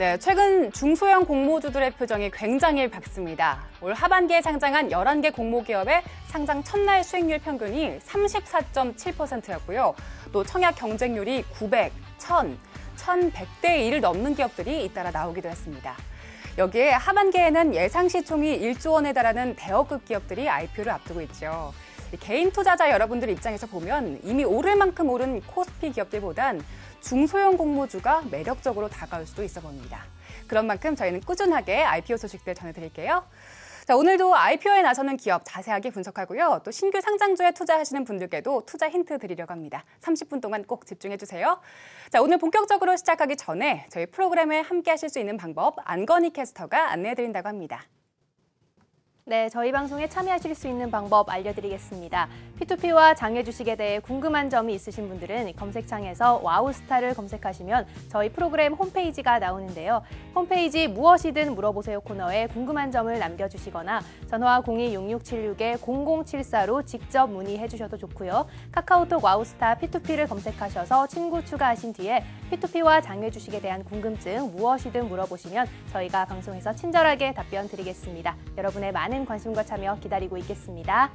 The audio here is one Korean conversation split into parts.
네, 최근 중소형 공모주들의 표정이 굉장히 밝습니다. 올 하반기에 상장한 11개 공모기업의 상장 첫날 수익률 평균이 34.7%였고요. 또 청약 경쟁률이 900, 1000, 1100대 1을 넘는 기업들이 잇따라 나오기도 했습니다. 여기에 하반기에는 예상 시총이 1조 원에 달하는 대여급 기업들이 IPO를 앞두고 있죠. 개인 투자자 여러분들 입장에서 보면 이미 오를 만큼 오른 코스피 기업들보단 중소형 공모주가 매력적으로 다가올 수도 있어 보입니다. 그런 만큼 저희는 꾸준하게 IPO 소식들 전해드릴게요. 자, 오늘도 IPO에 나서는 기업 자세하게 분석하고요. 또 신규 상장주에 투자하시는 분들께도 투자 힌트 드리려고 합니다. 30분 동안 꼭 집중해주세요. 자, 오늘 본격적으로 시작하기 전에 저희 프로그램에 함께 하실 수 있는 방법 안건희 캐스터가 안내해드린다고 합니다. 네, 저희 방송에 참여하실 수 있는 방법 알려드리겠습니다. P2P와 장외 주식에 대해 궁금한 점이 있으신 분들은 검색창에서 와우스타를 검색하시면 저희 프로그램 홈페이지가 나오는데요. 홈페이지 무엇이든 물어보세요 코너에 궁금한 점을 남겨주시거나 전화 02-6676-0074로 직접 문의해 주셔도 좋고요. 카카오톡 와우스타 P2P를 검색하셔서 친구 추가하신 뒤에 P2P와 장외 주식에 대한 궁금증 무엇이든 물어보시면 저희가 방송에서 친절하게 답변 드리겠습니다. 여러분의 많은 관심과 참여 기다리고 있겠습니다.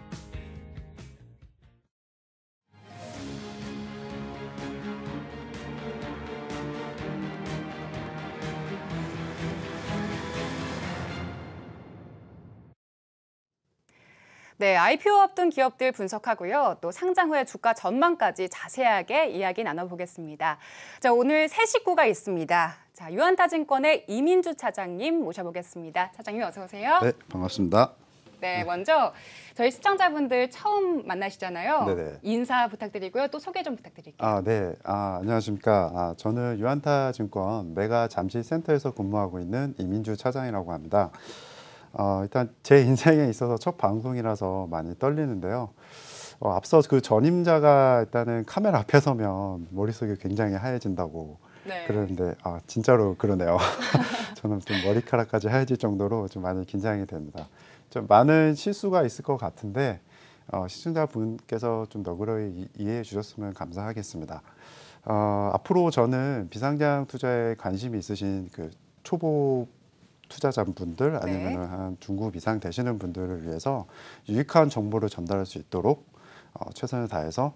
네, IPO 앞둔 기업들 분석하고요. 또 상장 후의 주가 전망까지 자세하게 이야기 나눠보겠습니다. 자, 오늘 새 식구가 있습니다. 자, 유한타증권의 이민주 차장님 모셔보겠습니다. 차장님 어서 오세요. 네, 반갑습니다. 네, 먼저 저희 시청자분들 처음 만나시잖아요. 네네. 인사 부탁드리고요. 또 소개 좀 부탁드릴게요. 네. 안녕하십니까. 저는 유한타증권 메가 잠실센터에서 근무하고 있는 이민주 차장이라고 합니다. 일단 제 인생에 있어서 첫 방송이라서 많이 떨리는데요. 앞서 그 전임자가 일단은 카메라 앞에 서면 머릿속이 굉장히 하얘진다고 네. 그러는데 진짜로 그러네요. 저는 좀 머리카락까지 하얘질 정도로 좀 많이 긴장이 됩니다. 좀 많은 실수가 있을 것 같은데 시청자분께서 좀 너그러이 이해해 주셨으면 감사하겠습니다. 앞으로 저는 비상장 투자에 관심이 있으신 그 초보 투자자분들 아니면 네. 한 중급 이상 되시는 분들을 위해서 유익한 정보를 전달할 수 있도록 최선을 다해서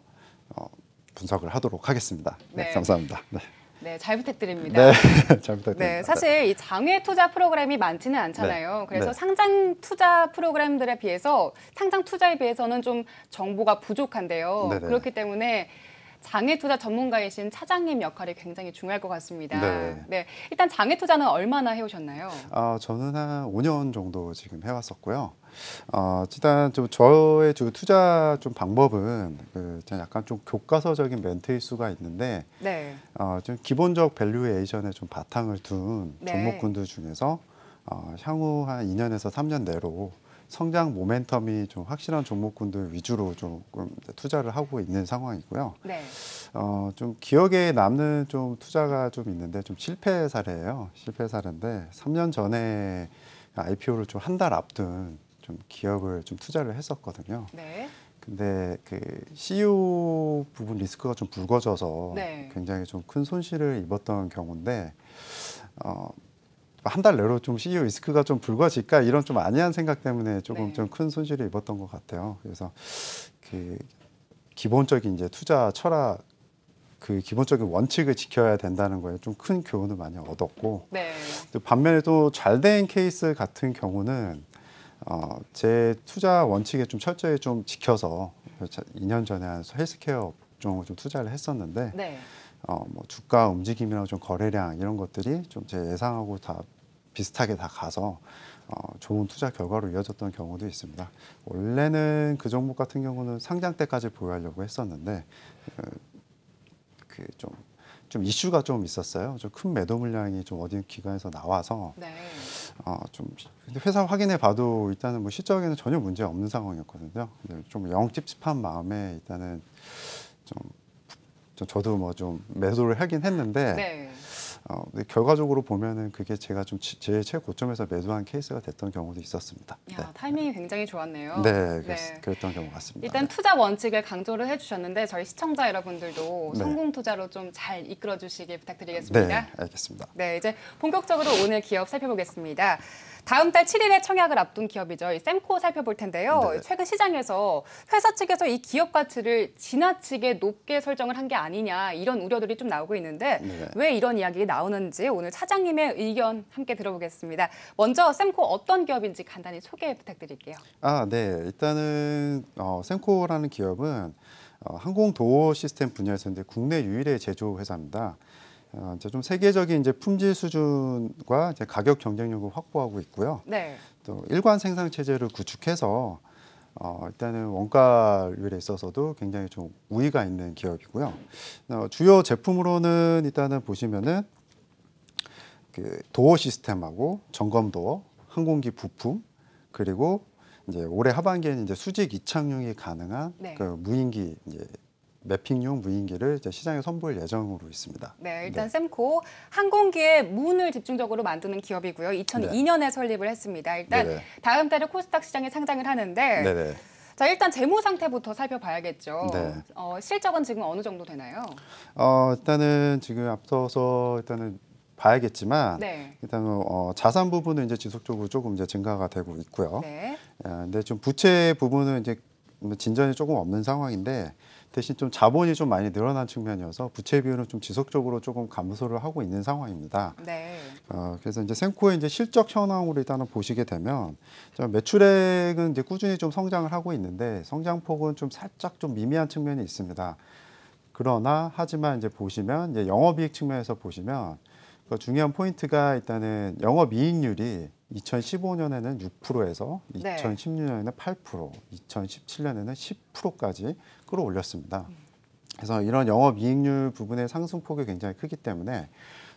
분석을 하도록 하겠습니다. 네, 네. 감사합니다. 네. 네, 잘 부탁드립니다. 네, 잘 부탁드립니다. 네, 사실 이 장외 투자 프로그램이 많지는 않잖아요. 네. 그래서 네. 상장 투자 프로그램들에 비해서 상장 투자에 비해서는 좀 정보가 부족한데요. 네네. 그렇기 때문에 장외 투자 전문가이신 차장님 역할이 굉장히 중요할 것 같습니다. 네. 네, 일단 장외 투자는 얼마나 해오셨나요? 저는 한 5년 정도 지금 해왔었고요. 일단 좀 저의 좀 투자 좀 방법은 약간 좀 교과서적인 멘트일 수가 있는데, 네. 좀 기본적 밸류에이션에 좀 바탕을 둔 네. 종목군들 중에서 향후 한 2년에서 3년 내로 성장 모멘텀이 좀 확실한 종목군들 위주로 조금 투자를 하고 있는 상황이고요. 네. 좀 기억에 남는 좀 투자가 좀 있는데 좀 실패 사례예요. 실패 사례인데 3년 전에 IPO를 좀 한 달 앞둔 좀 기업을 좀 투자를 했었거든요. 네. 근데 그 CEO 부분 리스크가 좀 불거져서 네. 굉장히 좀 큰 손실을 입었던 경우인데 한 달 내로 좀 CEO 리스크가 좀 불거질까 이런 좀 안이한 생각 때문에 조금 네. 좀 큰 손실을 입었던 것 같아요. 그래서 그 기본적인 이제 투자 철학 그 기본적인 원칙을 지켜야 된다는 거에 좀 큰 교훈을 많이 얻었고, 네. 또 반면에 또 잘 된 케이스 같은 경우는 제 투자 원칙에 좀 철저히 좀 지켜서 2년 전에 한 헬스케어 업종을 좀 투자를 했었는데, 네. 뭐 주가 움직임이랑 좀 거래량 이런 것들이 좀 제 예상하고 다 비슷하게 다 가서 좋은 투자 결과로 이어졌던 경우도 있습니다. 원래는 그 종목 같은 경우는 상장 때까지 보유하려고 했었는데 좀 이슈가 좀 있었어요. 좀 큰 매도 물량이 좀 어디 기관에서 나와서 네. 근데 회사 확인해 봐도 일단은 뭐 실적에는 전혀 문제 없는 상황이었거든요. 근데 좀 영 찝찝한 마음에 일단은 저도 뭐 좀 매도를 하긴 했는데 네. 근데 결과적으로 보면은 그게 제가 좀 제일 최고점에서 매도한 케이스가 됐던 경우도 있었습니다. 야, 타이밍이 굉장히 좋았네요. 네, 그랬던 경우 같습니다. 일단 투자 원칙을 강조를 해주셨는데 저희 시청자 여러분들도 네. 성공 투자로 좀 잘 이끌어 주시길 부탁드리겠습니다. 네, 알겠습니다. 네, 이제 본격적으로 오늘 기업 살펴보겠습니다. 다음 달 7일에 청약을 앞둔 기업이죠. 이 셈코 살펴볼 텐데요. 네. 최근 시장에서 회사 측에서 이 기업 가치를 지나치게 높게 설정을 한 게 아니냐 이런 우려들이 좀 나오고 있는데 네. 왜 이런 이야기 나오는지 오늘 차장님의 의견 함께 들어보겠습니다. 먼저 셈코 어떤 기업인지 간단히 소개 부탁드릴게요. 네. 일단은 셈코라는 기업은 항공 도어 시스템 분야에서 이제 국내 유일의 제조 회사입니다. 이제 좀 세계적인 이제 품질 수준과 이제 가격 경쟁력을 확보하고 있고요. 네. 또 일관 생산 체제를 구축해서 일단은 원가율에 있어서도 굉장히 좀 우위가 있는 기업이고요. 주요 제품으로는 일단은 보시면은 그 도어 시스템하고 점검 도어, 항공기 부품 그리고 이제 올해 하반기에는 이제 수직 이착륙이 가능한 네. 그 무인기 이제 매핑용 무인기를 이제 시장에 선보일 예정으로 있습니다. 네, 일단 셈코 항공기의 문을 집중적으로 만드는 기업이고요. 2002년에 설립을 했습니다. 일단 네네. 다음 달에 코스닥 시장에 상장을 하는데 네네. 자, 일단 재무 상태부터 살펴봐야겠죠. 네. 실적은 지금 어느 정도 되나요? 일단은 지금 앞서서 일단은 봐야겠지만 네. 일단은 자산 부분은 이제 지속적으로 조금 이제 증가가 되고 있고요. 네. 근데 좀 부채 부분은 이제 진전이 조금 없는 상황인데 대신 좀 자본이 좀 많이 늘어난 측면이어서 부채 비율은 좀 지속적으로 조금 감소를 하고 있는 상황입니다. 네. 그래서 이제 셈코의 이제 실적 현황으로 일단은 보시게 되면 매출액은 이제 꾸준히 좀 성장을 하고 있는데 성장폭은 좀 살짝 좀 미미한 측면이 있습니다. 그러나 하지만 이제 보시면 이제 영업이익 측면에서 보시면 그 중요한 포인트가 일단은 영업이익률이 2015년에는 6%에서 네. 2016년에는 8%, 2017년에는 10%까지 끌어올렸습니다. 그래서 이런 영업이익률 부분의 상승폭이 굉장히 크기 때문에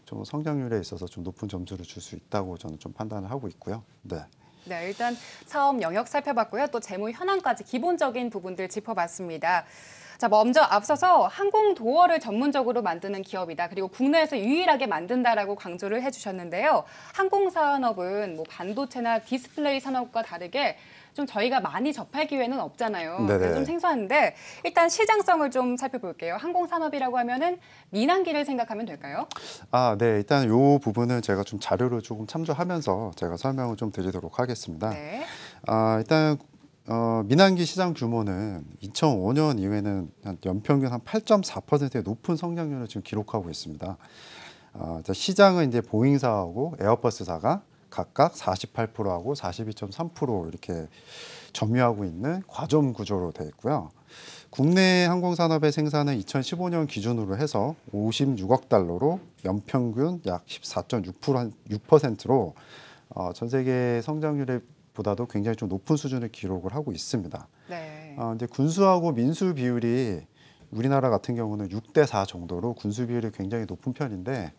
좀 성장률에 있어서 좀 높은 점수를 줄 수 있다고 저는 좀 판단을 하고 있고요. 네. 네, 일단 사업 영역 살펴봤고요. 또 재무 현황까지 기본적인 부분들 짚어봤습니다. 자, 먼저 앞서서 항공 도어를 전문적으로 만드는 기업이다. 그리고 국내에서 유일하게 만든다라고 강조를 해주셨는데요. 항공 산업은 뭐 반도체나 디스플레이 산업과 다르게 좀 저희가 많이 접할 기회는 없잖아요. 네네. 그래서 좀 생소한데 일단 시장성을 좀 살펴볼게요. 항공 산업이라고 하면은 민항기를 생각하면 될까요? 네. 일단 이 부분은 제가 좀 자료를 조금 참조하면서 제가 설명을 좀 드리도록 하겠습니다. 네. 일단 민항기 시장 규모는 2005년 이후에는 한 연평균 한 8.4%의 높은 성장률을 지금 기록하고 있습니다. 시장은 이제 보잉사하고 에어버스사가 각각 48%하고 42.3% 이렇게 점유하고 있는 과점 구조로 되어 있고요. 국내 항공산업의 생산은 2015년 기준으로 해서 56억 달러로 연평균 약 14.6%로 전 세계 성장률에 보다도 굉장히 좀 높은 수준의 기록을 하고 있습니다. 네. 이제 군수하고 민수 비율이 우리나라 같은 경우는 6대4 정도로 군수 비율이 굉장히 높은 편인데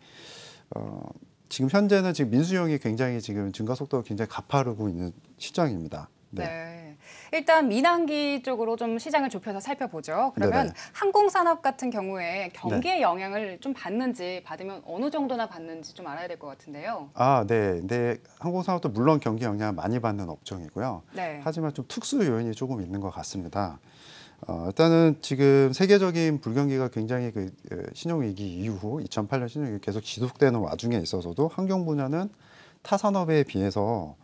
지금 현재는 지금 민수용이 굉장히 지금 증가 속도가 굉장히 가파르고 있는 시장입니다. 네. 일단 민항기 쪽으로 좀 시장을 좁혀서 살펴보죠. 그러면 네네. 항공산업 같은 경우에 경기의 영향을 좀 받는지 받으면 어느 정도나 받는지 좀 알아야 될 것 같은데요. 네. 근데 항공산업도 물론 경기 영향을 많이 받는 업종이고요. 네. 하지만 좀 특수 요인이 조금 있는 것 같습니다. 일단은 지금 세계적인 불경기가 굉장히 신용위기 이후 2008년 신용위기 계속 지속되는 와중에 있어서도 항공 분야는 타 산업에 비해서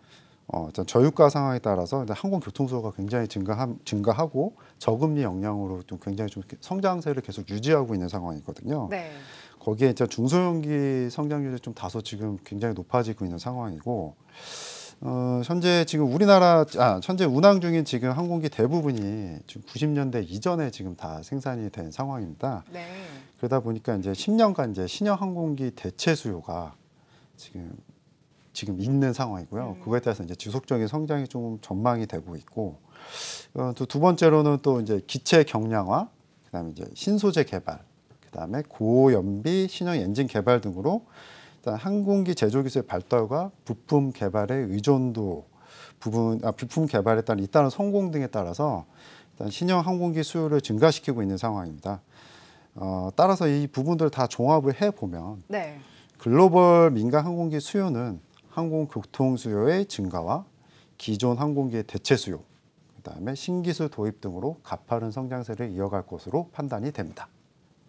일단 저유가 상황에 따라서 항공교통 수요가 굉장히 증가하고 저금리 영향으로 좀 굉장히 좀 성장세를 계속 유지하고 있는 상황이거든요. 네. 거기에 이제 중소형기 성장률이 좀 다소 지금 굉장히 높아지고 있는 상황이고 현재 지금 현재 운항 중인 지금 항공기 대부분이 지금 90년대 이전에 지금 다 생산이 된 상황입니다. 네. 그러다 보니까 이제 10년간 이제 신형 항공기 대체 수요가 지금 있는 상황이고요. 그거에 따라서 이제 지속적인 성장이 좀 전망이 되고 있고 또 두 번째로는 또 이제 기체 경량화, 그다음에 이제 신소재 개발, 그다음에 고연비 신형 엔진 개발 등으로 일단 항공기 제조 기술의 발달과 부품 개발의 의존도 부품 개발에 따른 잇따른 성공 등에 따라서 일단 신형 항공기 수요를 증가시키고 있는 상황입니다. 따라서 이 부분들을 다 종합을 해 보면 네. 글로벌 민간 항공기 수요는 항공교통 수요의 증가와 기존 항공기의 대체 수요, 그다음에 신기술 도입 등으로 가파른 성장세를 이어갈 것으로 판단이 됩니다.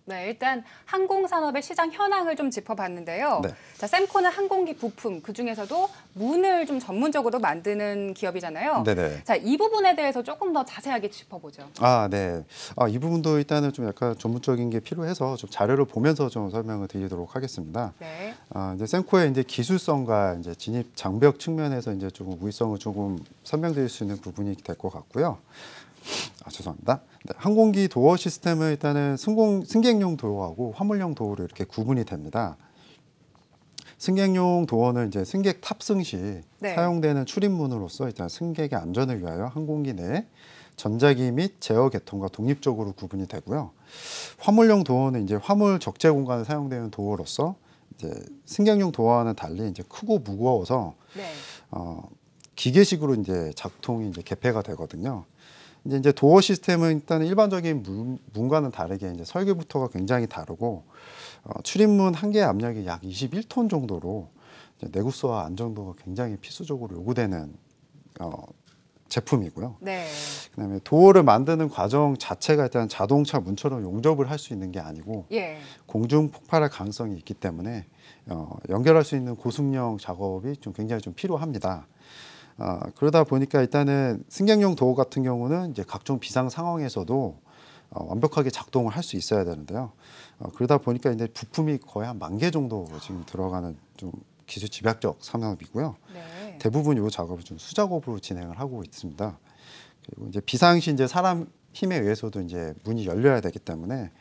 네, 일단 항공산업의 시장 현황을 좀 짚어봤는데요. 네. 자, semco는 항공기 부품, 그중에서도 문을 좀 전문적으로 만드는 기업이잖아요. 네네. 자, 이 부분에 대해서 조금 더 자세하게 짚어보죠. 네. 이 부분도 일단은 좀 약간 전문적인 게 필요해서 좀 자료를 보면서 좀 설명을 드리도록 하겠습니다. 네. 이제 semco의 이제 기술성과 이제 진입 장벽 측면에서 이제 조금 우위성을 조금 설명드릴 수 있는 부분이 될 것 같고요. 죄송합니다. 네, 항공기 도어 시스템은 일단은 승객용 도어하고 화물용 도어로 이렇게 구분이 됩니다. 승객용 도어는 이제 승객 탑승 시 네. 사용되는 출입문으로서 일단 승객의 안전을 위하여 항공기 내 전자기 및 제어 계통과 독립적으로 구분이 되고요. 화물용 도어는 이제 화물 적재 공간에 사용되는 도어로서 이제 승객용 도어와는 달리 이제 크고 무거워서 네. 기계식으로 이제 작동이 이제 개폐가 되거든요. 이제 도어 시스템은 일단 일반적인 문과는 다르게 이제 설계부터가 굉장히 다르고 출입문 한 개의 압력이 약 21톤 정도로 이제 내구성와 안정도가 굉장히 필수적으로 요구되는 제품이고요. 네. 그다음에 도어를 만드는 과정 자체가 일단 자동차 문처럼 용접을 할 수 있는 게 아니고 예. 공중 폭발할 가능성이 있기 때문에 연결할 수 있는 고승령 작업이 좀 굉장히 좀 필요합니다. 그러다 보니까 일단은 승객용 도어 같은 경우는 이제 각종 비상 상황에서도 완벽하게 작동을 할 수 있어야 되는데요. 그러다 보니까 이제 부품이 거의 한 10,000개 정도 지금 들어가는 좀 기술 집약적 산업이고요. 네. 대부분 이 작업을 좀 수작업으로 진행을 하고 있습니다. 그리고 이제 비상시 이제 사람 힘에 의해서도 이제 문이 열려야 되기 때문에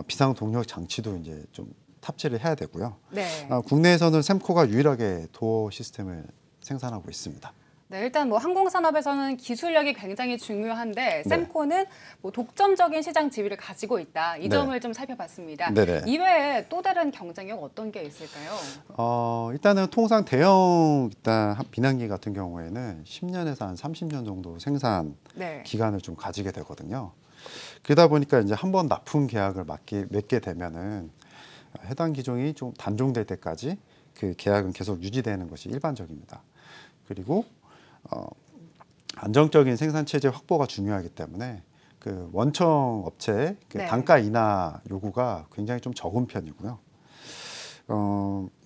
비상 동력 장치도 이제 좀 탑재를 해야 되고요. 네. 국내에서는 semco가 유일하게 도어 시스템을 생산하고 있습니다. 네, 일단 뭐 항공산업에서는 기술력이 굉장히 중요한데 네. semco는 뭐 독점적인 시장 지위를 가지고 있다. 이 네. 점을 좀 살펴봤습니다. 네네. 이외에 또 다른 경쟁력 어떤 게 있을까요? 일단은 통상 대형 일단 비난기 같은 경우에는 10년에서 한 30년 정도 생산 네. 기간을 좀 가지게 되거든요. 그러다 보니까 이제 한번 납품 계약을 맺게 되면은 해당 기종이 좀 단종될 때까지 그 계약은 계속 유지되는 것이 일반적입니다. 그리고 안정적인 생산 체제 확보가 중요하기 때문에 그 원청 업체의 그 네. 단가 인하 요구가 굉장히 좀 적은 편이고요.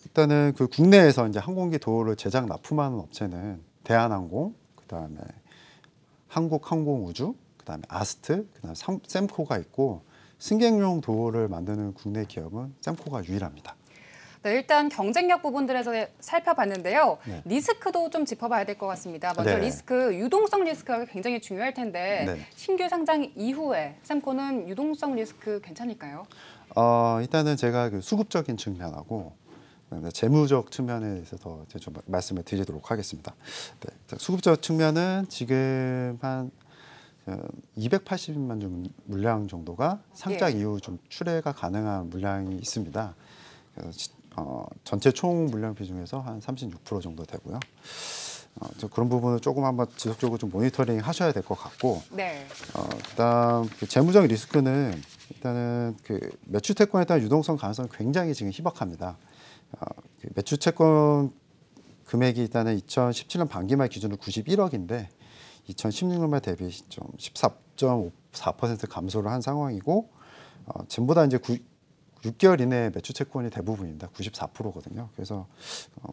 일단은 그 국내에서 이제 항공기 도어를 제작 납품하는 업체는 대한항공, 그다음에 한국항공우주, 그다음에 아스트, 그다음에 semco가 있고 승객용 도어를 만드는 국내 기업은 semco가 유일합니다. 네, 일단 경쟁력 부분들에서 살펴봤는데요. 네. 리스크도 좀 짚어봐야 될 것 같습니다. 먼저 네. 리스크, 유동성 리스크가 굉장히 중요할 텐데 네. 신규 상장 이후에 semco는 유동성 리스크 괜찮을까요? 일단은 제가 그 수급적인 측면하고 그다음에 재무적 측면에 있어서 좀 말씀을 드리도록 하겠습니다. 네, 수급적 측면은 지금 한 280만 종 물량 정도가 상장 예. 이후 좀 출하가 가능한 물량이 있습니다. 그래서 전체 총 물량 비중에서 한 36% 정도 되고요. 그런 부분을 조금 한번 지속적으로 좀 모니터링 하셔야 될 것 같고, 네. 그다음 그 재무적 리스크는 일단은 그 매출 채권에 따른 유동성 가능성이 굉장히 지금 희박합니다. 그 매출 채권 금액이 일단은 2017년 반기말 기준으로 91억인데 2016년 말 대비 좀 14.4% 감소를 한 상황이고 전보다 이제 6개월 이내 매출 채권이 대부분입니다. 94%거든요. 그래서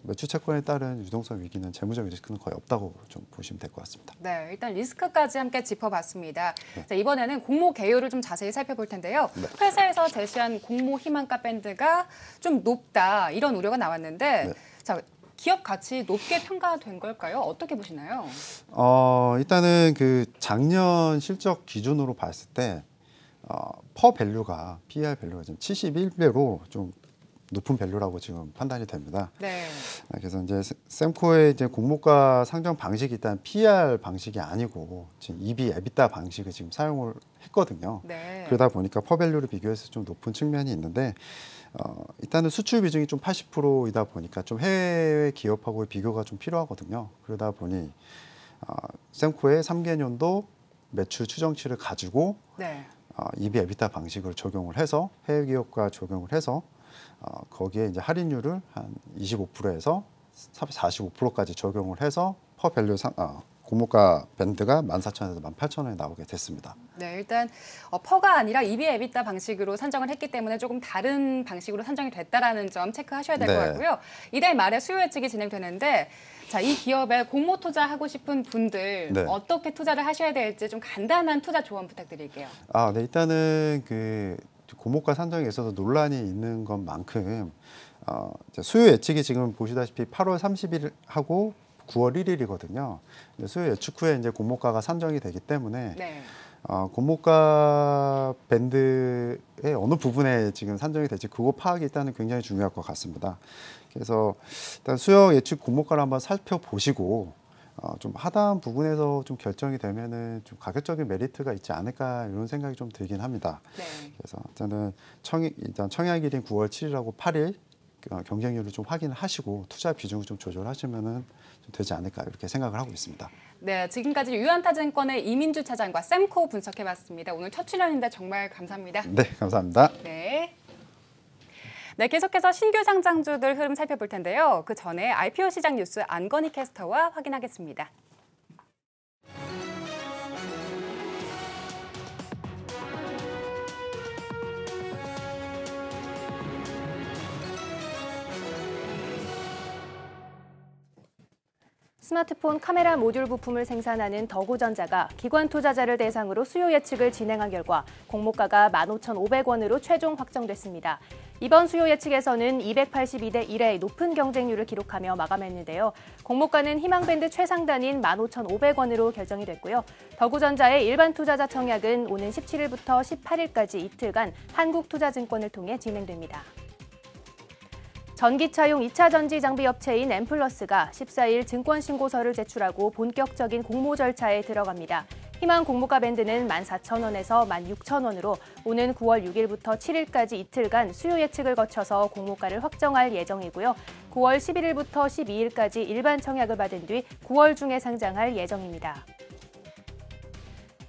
매출 채권에 따른 유동성 위기는 재무적 리스크는 거의 없다고 좀 보시면 될 것 같습니다. 네, 일단 리스크까지 함께 짚어봤습니다. 네. 자, 이번에는 공모 개요를 좀 자세히 살펴볼 텐데요. 네. 회사에서 제시한 공모 희망가 밴드가 좀 높다 이런 우려가 나왔는데 네. 자, 기업 가치 높게 평가된 걸까요? 어떻게 보시나요? 일단은 그 작년 실적 기준으로 봤을 때 퍼 밸류가 PER 밸류가 지금 71배로 좀 높은 밸류라고 지금 판단이 됩니다. 네. 그래서 이제 semco의 이제 공모가 상정 방식이 일단 PER 방식이 아니고 지금 EV, EBITDA 방식을 지금 사용을 했거든요. 네. 그러다 보니까 퍼 밸류를 비교해서 좀 높은 측면이 있는데 일단은 수출 비중이 좀 80%이다 보니까 좀 해외 기업하고의 비교가 좀 필요하거든요. 그러다 보니 semco의 3개년도 매출 추정치를 가지고 네. EV, EBITDA 방식을 적용을 해서 해외 기업과 적용을 해서 거기에 이제 할인율을 한 25%에서 45%까지 적용을 해서 퍼밸류 고물가 밴드가 14,000원에서 18,000원에 나오게 됐습니다. 네, 일단 퍼가 아니라 EV 에비타 방식으로 산정을 했기 때문에 조금 다른 방식으로 산정이 됐다라는 점 체크하셔야 될 것 네. 같고요. 이달 말에 수요 예측이 진행되는데 자, 이 기업에 공모 투자하고 싶은 분들 네. 어떻게 투자를 하셔야 될지 좀 간단한 투자 조언 부탁드릴게요. 네, 일단은 그 고물가 산정에 있어서 논란이 있는 것만큼 수요 예측이 지금 보시다시피 8월 30일하고 9월 1일이거든요. 수요 예측 후에 이제 고물가가 산정이 되기 때문에 네. 고물가 밴드의 어느 부분에 지금 산정이 될지 그거 파악이 일단은 굉장히 중요할 것 같습니다. 그래서 일단 수요 예측 고물가를 한번 살펴보시고 좀 하단 부분에서 좀 결정이 되면은 좀 가격적인 메리트가 있지 않을까 이런 생각이 좀 들긴 합니다. 네. 그래서 저는 일단 청약일인 9월 7일하고 8일 경쟁률을 좀 확인을 하시고 투자 비중을 좀 조절하시면은 좀 되지 않을까 이렇게 생각을 하고 있습니다. 네, 지금까지 유한타증권의 이민주 차장과 샘코 분석해봤습니다. 오늘 첫 출연인데 정말 감사합니다. 네, 감사합니다. 네. 네, 계속해서 신규 상장주들 흐름 살펴볼 텐데요. 그 전에 IPO 시장 뉴스 안건희 캐스터와 확인하겠습니다. 스마트폰 카메라 모듈 부품을 생산하는 더구전자가 기관 투자자를 대상으로 수요 예측을 진행한 결과 공모가가 15,500원으로 최종 확정됐습니다. 이번 수요 예측에서는 282대 1의 높은 경쟁률을 기록하며 마감했는데요. 공모가는 희망밴드 최상단인 15,500원으로 결정이 됐고요. 더구전자의 일반 투자자 청약은 오는 17일부터 18일까지 이틀간 한국투자증권을 통해 진행됩니다. 전기차용 2차 전지 장비 업체인 엠플러스가 14일 증권신고서를 제출하고 본격적인 공모 절차에 들어갑니다. 희망 공모가 밴드는 14,000원에서 16,000원으로 오는 9월 6일부터 7일까지 이틀간 수요 예측을 거쳐서 공모가를 확정할 예정이고요. 9월 11일부터 12일까지 일반 청약을 받은 뒤 9월 중에 상장할 예정입니다.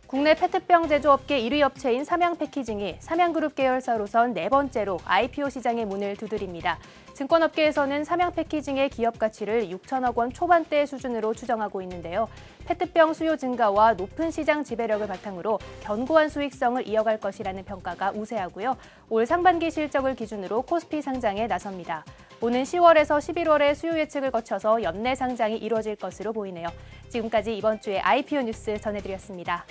국내 페트병 제조업계 1위 업체인 삼양패키징이 삼양그룹 계열사로선 네 번째로 IPO 시장의 문을 두드립니다. 증권업계에서는 삼양패키징의 기업 가치를 6천억 원 초반대 수준으로 추정하고 있는데요. 페트병 수요 증가와 높은 시장 지배력을 바탕으로 견고한 수익성을 이어갈 것이라는 평가가 우세하고요. 올 상반기 실적을 기준으로 코스피 상장에 나섭니다. 오는 10월에서 11월에 수요 예측을 거쳐서 연내 상장이 이루어질 것으로 보이네요. 지금까지 이번 주의 IPO 뉴스 전해드렸습니다.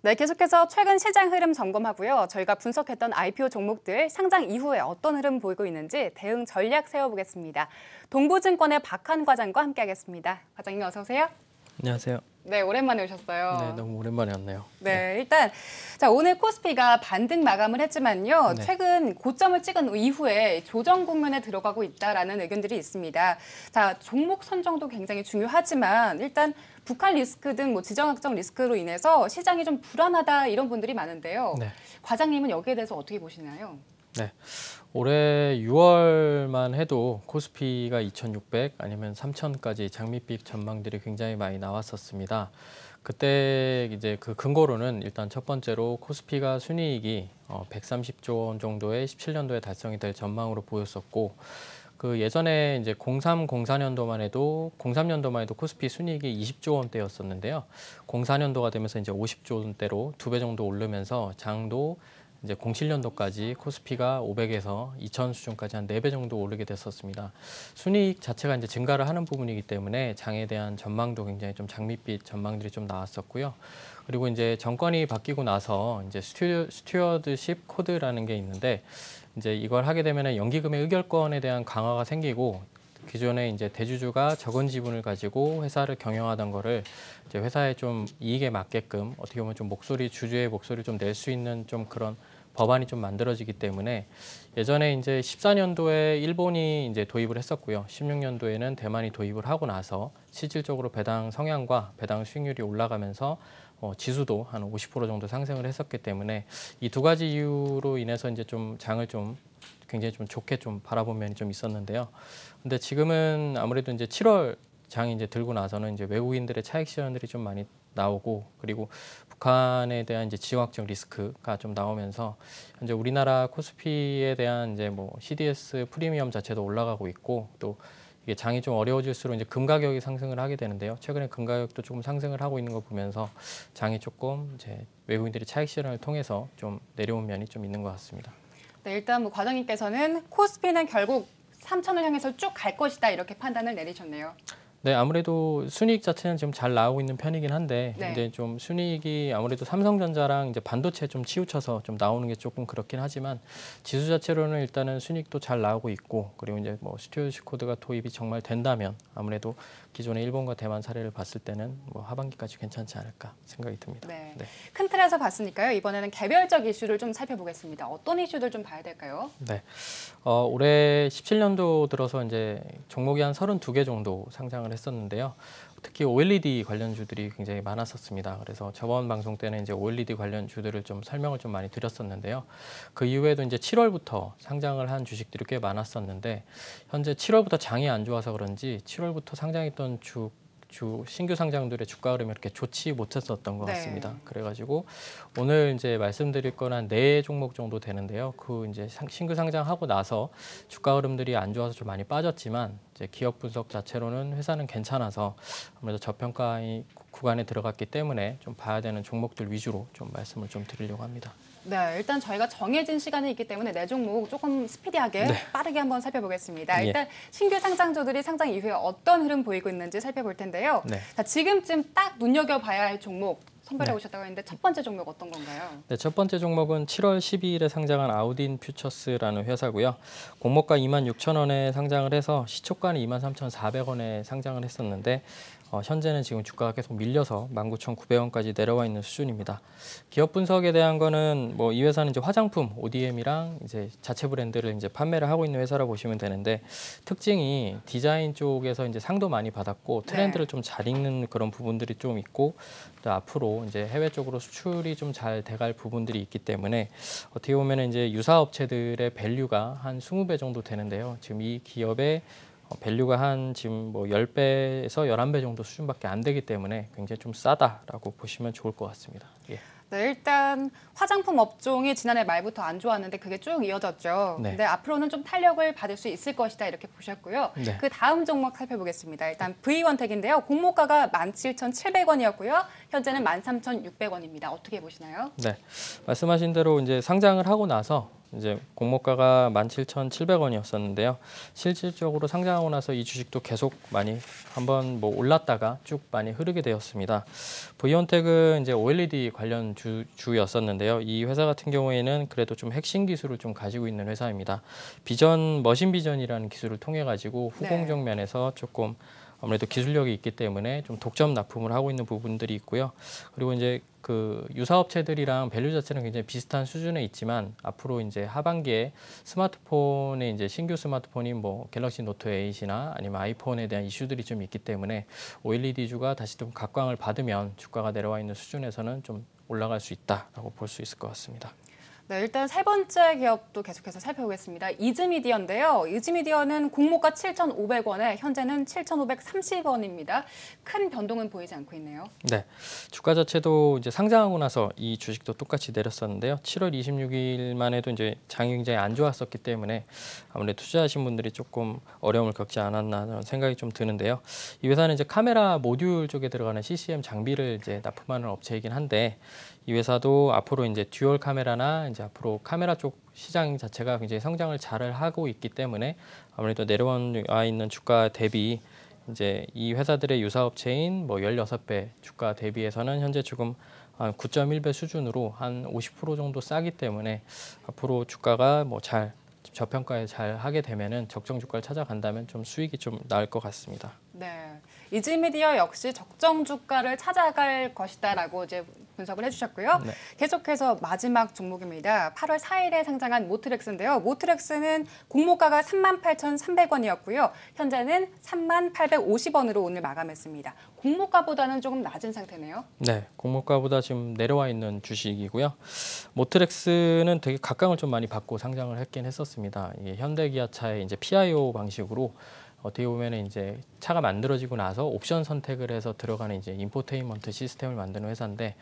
네, 계속해서 최근 시장 흐름 점검하고요. 저희가 분석했던 IPO 종목들 상장 이후에 어떤 흐름 보이고 있는지 대응 전략 세워보겠습니다. 동부증권의 박한 과장과 함께하겠습니다. 과장님 어서 오세요. 안녕하세요. 네, 오랜만에 오셨어요. 네, 너무 오랜만에 왔네요. 네, 일단 자 오늘 코스피가 반등 마감을 했지만요. 네. 최근 고점을 찍은 이후에 조정 국면에 들어가고 있다라는 의견들이 있습니다. 자, 종목 선정도 굉장히 중요하지만 일단 북한 리스크 등 뭐 지정학적 리스크로 인해서 시장이 좀 불안하다 이런 분들이 많은데요. 네. 과장님은 여기에 대해서 어떻게 보시나요? 네. 올해 6월만 해도 코스피가 2,600 아니면 3,000까지 장밋빛 전망들이 굉장히 많이 나왔었습니다. 그때 이제 그 근거로는 일단 첫 번째로 코스피가 순이익이 130조 원 정도의 17년도에 달성이 될 전망으로 보였었고, 그 예전에 이제 03년도만 해도 코스피 순이익이 20조 원대였었는데요. 04년도가 되면서 이제 50조 원대로 2배 정도 오르면서 장도 이제 07년도까지 코스피가 500에서 2000 수준까지 한 4배 정도 오르게 됐었습니다. 순이익 자체가 이제 증가를 하는 부분이기 때문에 장에 대한 전망도 굉장히 좀 장밋빛 전망들이 좀 나왔었고요. 그리고 이제 정권이 바뀌고 나서 이제 스튜어드십 코드라는 게 있는데, 이제 이걸 하게 되면 연기금의 의결권에 대한 강화가 생기고, 기존에 이제 대주주가 적은 지분을 가지고 회사를 경영하던 거를 이제 회사의 좀 이익에 맞게끔 어떻게 보면 좀 주주의 목소리를 좀 낼 수 있는 좀 그런 법안이 좀 만들어지기 때문에, 예전에 이제 14년도에 일본이 이제 도입을 했었고요. 16년도에는 대만이 도입을 하고 나서 실질적으로 배당 성향과 배당 수익률이 올라가면서 지수도 한 50% 정도 상승을 했었기 때문에 이 두 가지 이유로 인해서 이제 좀 장을 좀 굉장히 좀 좋게 좀 바라본 면이 좀 있었는데요. 근데 지금은 아무래도 이제 7월 장이 이제 들고 나서는 이제 외국인들의 차익 실현들이 좀 많이 나오고, 그리고 북한에 대한 이제 지정학적 리스크가 좀 나오면서 현재 우리나라 코스피에 대한 이제 뭐 CDS 프리미엄 자체도 올라가고 있고, 또 이게 장이 좀 어려워질수록 이제 금 가격이 상승을 하게 되는데요. 최근에 금 가격도 조금 상승을 하고 있는 거 보면서 장이 조금 이제 외국인들이 차익 실현을 통해서 좀 내려온 면이 좀 있는 것 같습니다. 네, 일단 뭐 과장님께서는 코스피는 결국 3천을 향해서 쭉 갈 것이다 이렇게 판단을 내리셨네요. 네, 아무래도 순이익 자체는 지금 잘 나오고 있는 편이긴 한데, 네. 이제 좀 순이익이 아무래도 삼성전자랑 이제 반도체 좀 치우쳐서 좀 나오는 게 조금 그렇긴 하지만, 지수 자체로는 일단은 순이익도 잘 나오고 있고, 그리고 이제 뭐 스튜어디스 코드가 도입이 정말 된다면 아무래도 기존의 일본과 대만 사례를 봤을 때는 뭐 하반기까지 괜찮지 않을까 생각이 듭니다. 네. 네. 큰 틀에서 봤으니까요. 이번에는 개별적 이슈를 좀 살펴보겠습니다. 어떤 이슈들 좀 봐야 될까요? 네. 올해 17년도 들어서 이제 종목이 한 32개 정도 상장을 했었는데요. 특히 OLED 관련주들이 굉장히 많았었습니다. 그래서 저번 방송 때는 이제 OLED 관련주들을 좀 설명을 좀 많이 드렸었는데요. 그 이후에도 이제 7월부터 상장을 한 주식들이 꽤 많았었는데, 현재 7월부터 장이 안 좋아서 그런지 7월부터 상장했던 신규 상장들의 주가 흐름이 이렇게 좋지 못했었던 것 네. 같습니다. 그래가지고 오늘 이제 말씀드릴 건 한 4종목 정도 되는데요. 그 이제 신규 상장하고 나서 주가 흐름들이 안 좋아서 좀 많이 빠졌지만, 이제 기업 분석 자체로는 회사는 괜찮아서 아무래도 저평가 구간에 들어갔기 때문에 좀 봐야 되는 종목들 위주로 좀 말씀을 좀 드리려고 합니다. 네, 일단 저희가 정해진 시간이 있기 때문에 네 종목 조금 스피디하게 빠르게 한번 살펴보겠습니다. 일단 신규 상장주들이 상장 이후에 어떤 흐름 보이고 있는지 살펴볼 텐데요. 네. 자, 지금쯤 딱 눈여겨봐야 할 종목 선별해 오셨다고 했는데 첫 번째 종목 어떤 건가요? 네, 첫 번째 종목은 7월 12일에 상장한 아우딘 퓨처스라는 회사고요. 공모가 26,000원에 상장을 해서 시초가는 23,400원에 상장을 했었는데, 현재는 지금 주가가 계속 밀려서 19,900원까지 내려와 있는 수준입니다. 기업 분석에 대한 거는 뭐 이 회사는 이제 화장품 ODM이랑 이제 자체 브랜드를 이제 판매를 하고 있는 회사라 보시면 되는데, 특징이 디자인 쪽에서 이제 상도 많이 받았고 트렌드를 좀 잘 읽는 그런 부분들이 좀 있고, 또 앞으로 이제 해외 쪽으로 수출이 좀 잘 돼갈 부분들이 있기 때문에 어떻게 보면 이제 유사 업체들의 밸류가 한 20배 정도 되는데요. 지금 이 기업의 밸류가 한 지금 뭐 10배에서 11배 정도 수준밖에 안 되기 때문에 굉장히 좀 싸다라고 보시면 좋을 것 같습니다. 예. 네, 일단 화장품 업종이 지난해 말부터 안 좋았는데 그게 쭉 이어졌죠. 네. 근데 앞으로는 좀 탄력을 받을 수 있을 것이다 이렇게 보셨고요. 네. 그 다음 종목 살펴보겠습니다. 일단 V원택인데요. 공모가가 17,700원이었고요. 현재는 13,600원입니다. 어떻게 보시나요? 네, 말씀하신 대로 이제 상장을 하고 나서 이제 공모가가 17,700원이었었는데요. 실질적으로 상장하고 나서 이 주식도 계속 많이 한번 뭐 올랐다가 쭉 많이 흐르게 되었습니다. V원택은 이제 OLED 관련 주였었는데요. 이 회사 같은 경우에는 그래도 좀 핵심 기술을 좀 가지고 있는 회사입니다. 머신 비전이라는 기술을 통해 가지고 후공정 면에서 조금 아무래도 기술력이 있기 때문에 좀 독점 납품을 하고 있는 부분들이 있고요. 그리고 이제 그 유사업체들이랑 밸류 자체는 굉장히 비슷한 수준에 있지만, 앞으로 이제 하반기에 스마트폰의 이제 신규 스마트폰인 뭐 갤럭시 노트 8이나 아니면 아이폰에 대한 이슈들이 좀 있기 때문에 OLED주가 다시 좀 각광을 받으면 주가가 내려와 있는 수준에서는 좀 올라갈 수 있다라고 볼 수 있을 것 같습니다. 네, 일단 세 번째 기업도 계속해서 살펴보겠습니다. 이즈미디어인데요. 이즈미디어는 공모가 7,500원에 현재는 7,530원입니다. 큰 변동은 보이지 않고 있네요. 네, 주가 자체도 이제 상장하고 나서 이 주식도 똑같이 내렸었는데요. 7월 26일만 해도 이제 장이 굉장히 안 좋았었기 때문에 아무래도 투자하신 분들이 조금 어려움을 겪지 않았나 하는 생각이 좀 드는데요. 이 회사는 이제 카메라 모듈 쪽에 들어가는 CCM 장비를 이제 납품하는 업체이긴 한데, 이 회사도 앞으로 이제 듀얼 카메라나 이제 앞으로 카메라 쪽 시장 자체가 굉장히 성장을 잘 하고 있기 때문에 아무래도 내려와 있는 주가 대비 이제 이 회사들의 유사업체인 뭐 16배 주가 대비해서는 현재 지금 한 9.1배 수준으로 한 50% 정도 싸기 때문에 앞으로 주가가 뭐 잘 저평가에 잘 하게 되면은 적정 주가를 찾아간다면 좀 수익이 좀 나을 것 같습니다. 네, 이즈미디어 역시 적정 주가를 찾아갈 것이다라고 이제 분석을 해주셨고요. 네. 계속해서 마지막 종목입니다. 8월 4일에 상장한 모트렉스인데요. 모트렉스는 공모가가 38,300원이었고요. 현재는 38,50원으로 오늘 마감했습니다. 공모가보다는 조금 낮은 상태네요. 네, 공모가보다 지금 내려와 있는 주식이고요. 모트렉스는 되게 각광을 좀 많이 받고 상장을 했긴 했었습니다. 이게 현대기아차의 이제 PIO 방식으로 어떻게 보면 이제 차가 만들어지고 나서 옵션 선택을 해서 들어가는 이제 인포테인먼트 시스템을 만드는 회사인데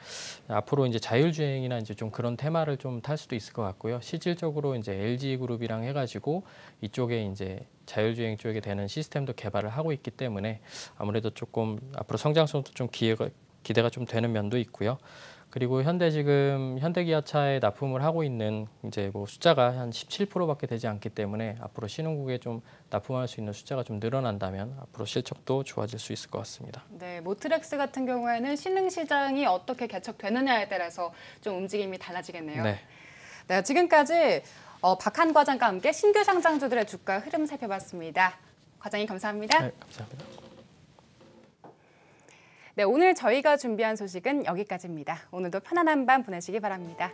앞으로 이제 자율주행이나 이제 좀 그런 테마를 좀 탈 수도 있을 것 같고요. 실질적으로 이제 LG 그룹이랑 해가지고 이쪽에 이제 자율주행 쪽에 되는 시스템도 개발을 하고 있기 때문에 아무래도 조금 앞으로 성장성도 좀 기대가 좀 되는 면도 있고요. 그리고 현대기아차에 납품을 하고 있는 이제 뭐 숫자가 한 17%밖에 되지 않기 때문에 앞으로 신흥국에 좀 납품할 수 있는 숫자가 좀 늘어난다면 앞으로 실적도 좋아질 수 있을 것 같습니다. 네, 모트렉스 같은 경우에는 신흥 시장이 어떻게 개척되느냐에 따라서 좀 움직임이 달라지겠네요. 네. 네, 지금까지 박한 과장과 함께 신규 상장주들의 주가 흐름 살펴봤습니다. 과장님 감사합니다. 네, 감사합니다. 네, 오늘 저희가 준비한 소식은 여기까지입니다. 오늘도 편안한 밤 보내시기 바랍니다.